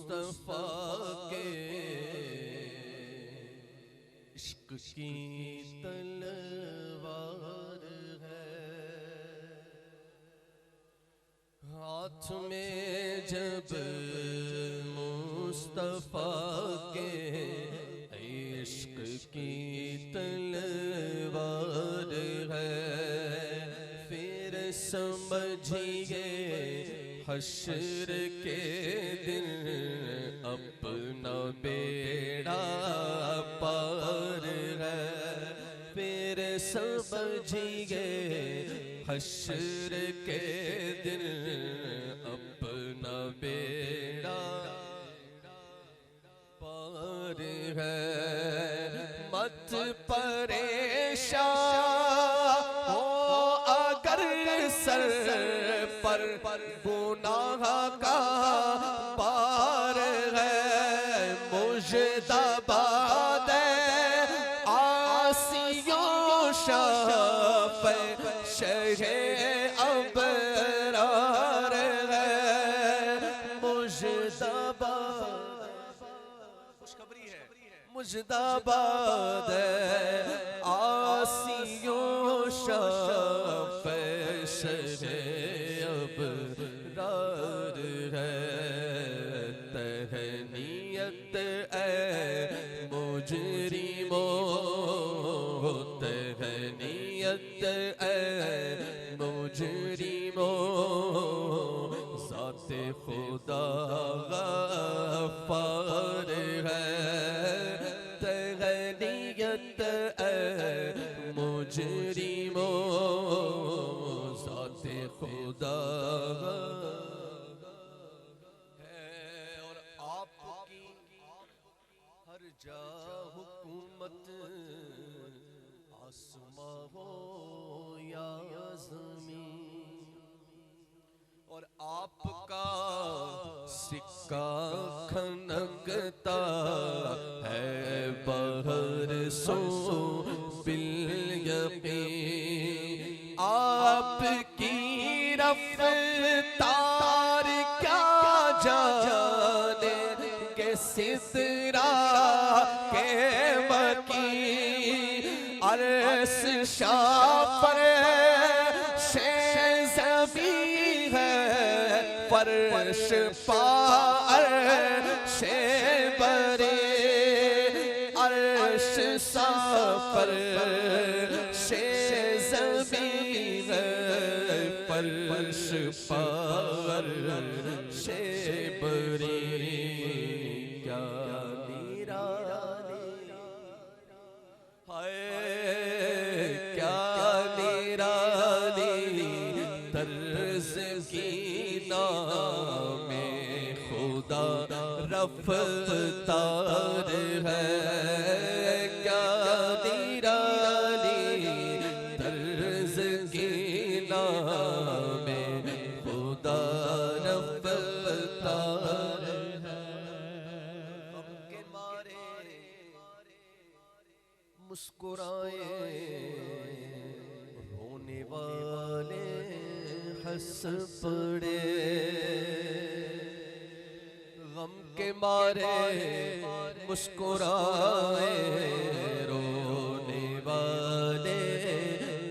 मुस्तफा के इश्क की तलवार है, हाथ में जब मुस्तफा के इश्क की तलवार है, फिर समझिए हश्र के दिन अपना बेड़ा पार है, फिर समझिए हश्र के दिन अपना बेड़ा पार है। मत परेशान हो अगर सर पर गुनाह का पार है, मुजदाबाद आसियों शाफ़े शहे अबरार है, मुजदाबाद खुशखबरी है, मुजदाबाद आसियों शाफ़े शहे अबरार है। तहनीयत ए मुजरिमों, तहनीयत ए मुजरिमों, ज़ाते खुदा गफ़्फ़ार है। तहनीयत ए मुजरिमों, ज़ाते खुदा जा हुकूमत आसमां हो या ज़मीन, और आपका सिक्का खनकता है बहर सो बिल यकीन, आपकी रफ्तार क्या जाने के सिदरा के मकी, अर्श शापर ज़मी है, फर्श पार शे बरे, अर्श साफर शे ज़मी है, फर्श पार शे बरे। रफ्तार है क्या निराली तर्ज की नाम खुदा रफ्तार है। गम के मारे मुस्कुराए रोने वाले हंस पड़े, गम के मारे मुस्कुराए रोने वाले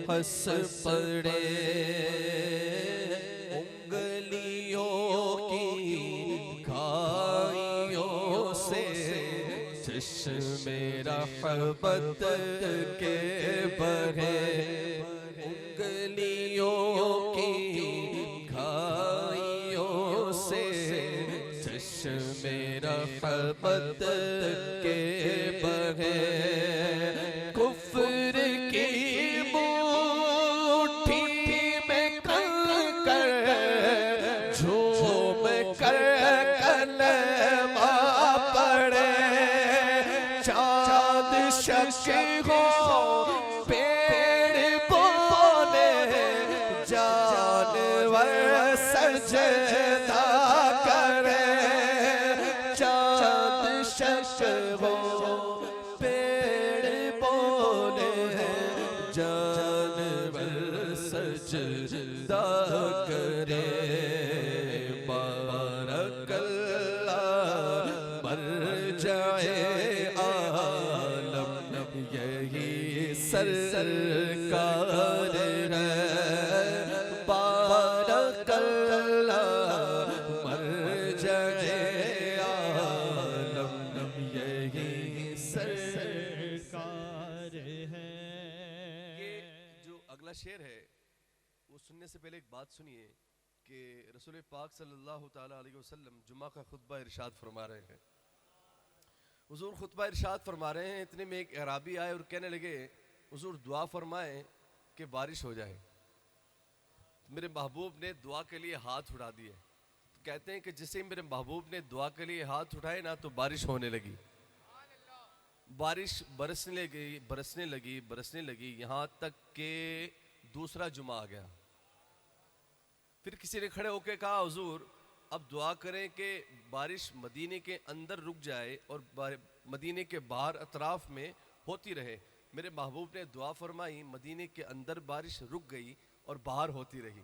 हंस पड़े, उंगलियों की खाइयों से चश्मे रहमत के बहे, उंगलियों की खाइयों से चश्मे रहमत के बहे, कुफ्र की मुट्ठी में कंकर झूम कर कलमा पढ़े, चाँद शक हो पेड़ बोले जानवर सजदा करे, चाँद शक हो पेड़ बोले जानवर सजदा करे। बारकल्लाह जगे आलम यही सरकार है। ये जो अगला शेर है वो सुनने से पहले एक बात सुनिए कि रसूल पाक सल्लल्लाहु ताला अलैहि वसल्लम जुमा का खुतबा इरशाद फरमा रहे हैं। हुजूर खुतबा इरशाद फरमा रहे हैं, इतने में एक अराबी आए और कहने लगे हुजूर दुआ फरमाएं कि बारिश हो जाए। मेरे महबूब ने दुआ के लिए हाथ उठा दिए। तो कहते हैं कि जिसे मेरे महबूब ने दुआ के लिए हाथ उठाए ना तो बारिश होने लगी। बारिश बरसने लगी यहाँ तक कि दूसरा जुमा आ गया। फिर किसी ने खड़े होकर कहा हुजूर अब दुआ करें कि बारिश मदीने के अंदर रुक जाए और मदीने के बाहर अतराफ में होती रहे। मेरे महबूब ने दुआ फरमाई, मदीने के अंदर बारिश रुक गई और बाहर होती रही।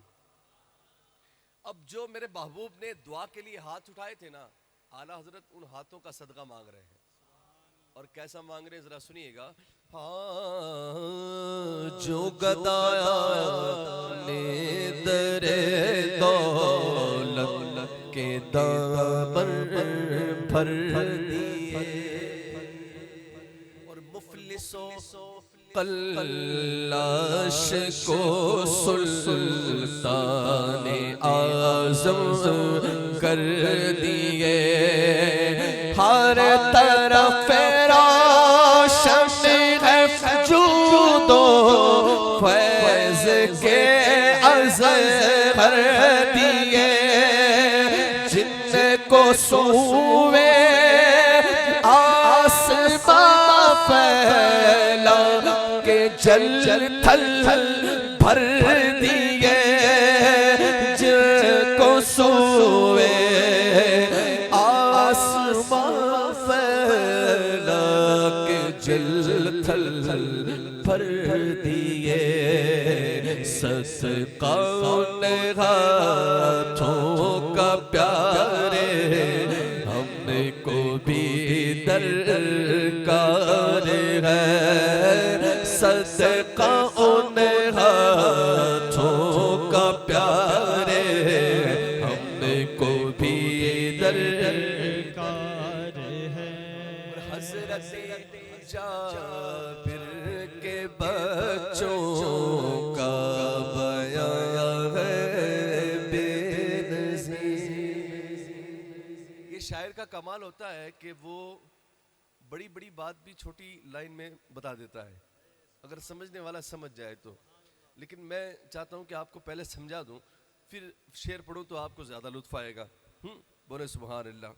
अब जो मेरे महबूब ने दुआ के लिए हाथ उठाए थे ना, आला हजरत उन हाथों का सदका मांग रहे हैं। और कैसा मांग रहे हैं जरा सुनिएगा। हाँ जो गदाया ने दरे दौलत के दामन भर दिए और मुफलिसों कल्लाश को सुल्तान आज़म कर दिए। हर तरफ रोशन है जूदो फैज़ के अज़हर दिए। जिनको सूवे आसमां फैला के जल थल भर दिए। जिनको सूवे आसमां फैला के जल थल भर दिए। सदका उन हाथों का प्यारे हमने को भी दरकार है। सदका उन हाथों का प्यारे हमने को भी दरकार है। हज़रत जाबिर के बच्चों का बयां है बेनज़ीर। ये शायर का कमाल होता है कि वो बड़ी बड़ी बात भी छोटी लाइन में बता देता है, अगर समझने वाला समझ जाए तो। लेकिन मैं चाहता हूँ कि आपको पहले समझा दूँ, फिर शेर पढ़ूँ तो आपको ज़्यादा लुत्फ़ आएगा। बोले सुभान अल्लाह।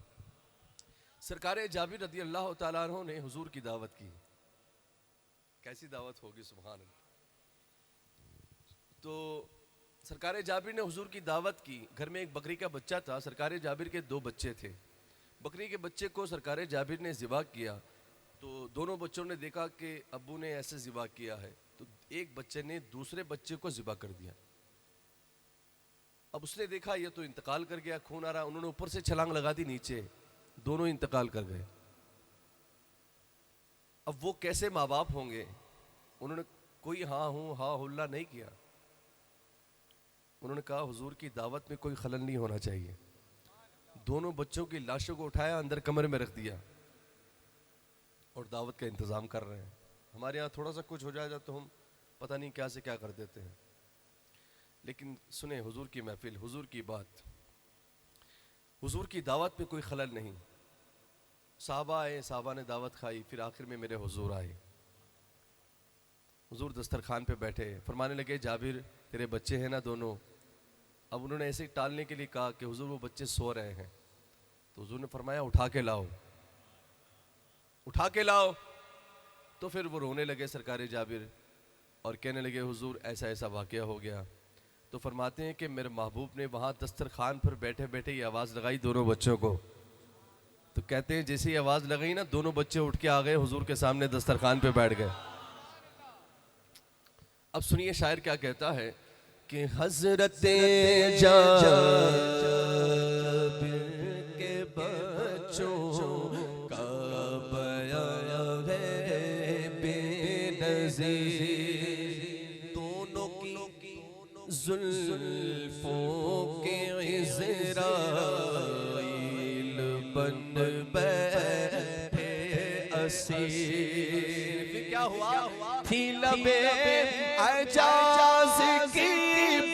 सरकार जाबिर रज़ी अल्लाह ताला अन्हु ने हुजूर की दावत की। कैसी दावत होगी, सुभान अल्लाह। तो सरकार जाबिर ने हुजूर की दावत की। घर में एक बकरी का बच्चा था। सरकार जाबिर के 2 बच्चे थे। बकरी के बच्चे को सरकार जाबिर ने ज़िबा किया तो दोनों बच्चों ने देखा कि अब्बू ने ऐसे ज़िबा किया है, तो एक बच्चे ने दूसरे बच्चे को ज़िबा कर दिया। अब उसने देखा ये तो इंतकाल कर गया, खून आ रहा। उन्होंने ऊपर से छलांग लगा दी नीचे, दोनों इंतकाल कर गए। अब वो कैसे माँ बाप होंगे? उन्होंने कोई हाँ हूँ हाँ हुल्ला नहीं किया। उन्होंने कहा हुजूर की दावत में कोई खलल नहीं होना चाहिए। दोनों बच्चों की लाशों को उठाया, अंदर कमरे में रख दिया और दावत का इंतज़ाम कर रहे हैं। हमारे यहाँ थोड़ा सा कुछ हो जाएगा तो हम पता नहीं क्या से क्या कर देते हैं। लेकिन सुने हुजूर की महफिल, हुजूर की बात, हुजूर की दावत में कोई खलल नहीं। साहबा आए, साहबा ने दावत खाई, फिर आखिर में मेरे हुजूर आए। हुजूर दस्तरखान पे बैठे, फरमाने लगे जाबिर तेरे बच्चे हैं ना दोनों। अब उन्होंने ऐसे ही टालने के लिए कहा कि हुजूर वो बच्चे सो रहे हैं। तो हुजूर ने फरमाया उठा के लाओ, उठा के लाओ। तो फिर वो रोने लगे सरकार जाबिर और कहने लगे हुजूर ऐसा ऐसा वाक़या हो गया। तो फरमाते हैं कि मेरे महबूब ने वहाँ दस्तरखान पर बैठे बैठे ही आवाज़ लगाई दोनों बच्चों को। तो कहते हैं जैसे ही आवाज़ लगाई ना, दोनों बच्चे उठ के आ गए, हुजूर के सामने दस्तरखान पे बैठ गए। अब सुनिए शायर क्या कहता है कि हज़रत जाबिर के बच्चों का बयां है बेनज़ीर। दोनों की जुल्फों के इज़राई बन बैठे असीर। फिर क्या हुआ? थी लबे एजाज की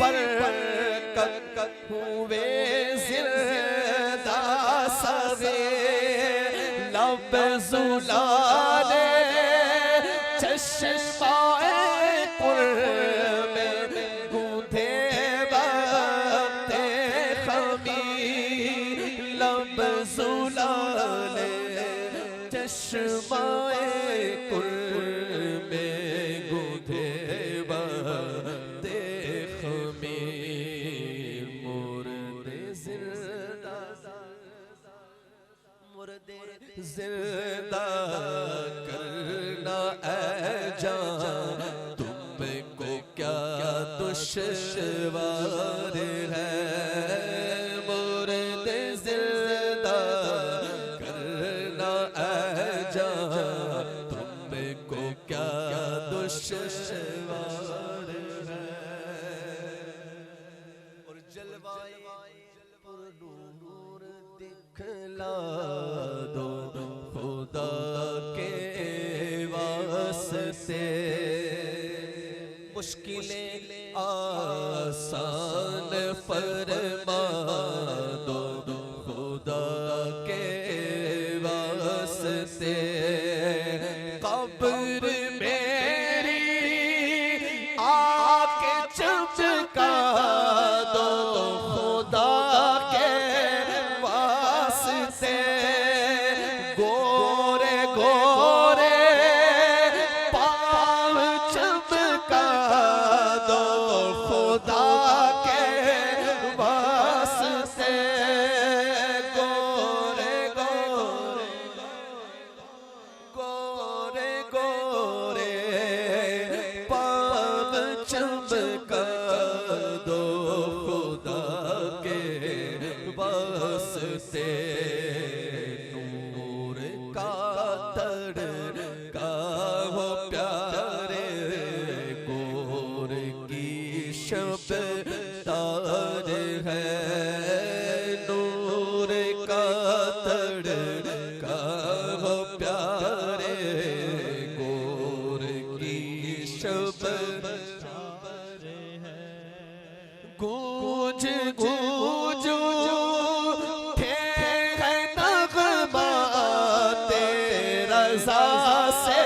बरकत हुए जिंदा सगे लब जुलाले चश्माए कुर्ब में गूंथे वक्ते खमीर लब जुलाले चश्माए कुर्ब में गूंथे वक्ते खमीर मुर्दे जिंदा मुर्दे जिंदा करना ऐ जान तुमको क्या दुश्वार है मुर्दे जिंदा करना ऐ जान तुमको क्या दुश्वार है। और जलवाए पुरनूर दिखला दो खुदा के वास्ते मुश्किलें आसान फरमा दो खुदा के वास्ते कब्र मेरी आके चमका दो खुदा के वास्ते गोरे गोरे पाँव चमका दो खुदा के वास्ते गोरे गोरे गोरे गोरे पाँव चमका दो खुदा के वास्ते नूर का तड़का हो प्यारे गोर की शब तार है नूर का तड़का हो प्यारे गोर की शब गूंज गूंज थे नगमा तेरा से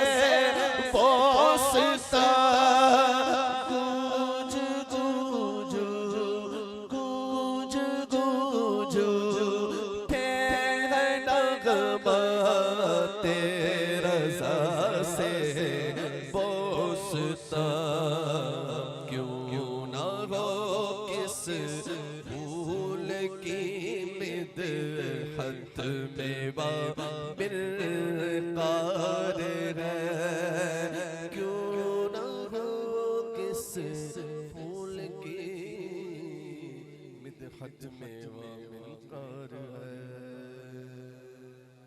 पोसता गूंज गूंज गूंज गूंज थे नगमा तेरा से पोसता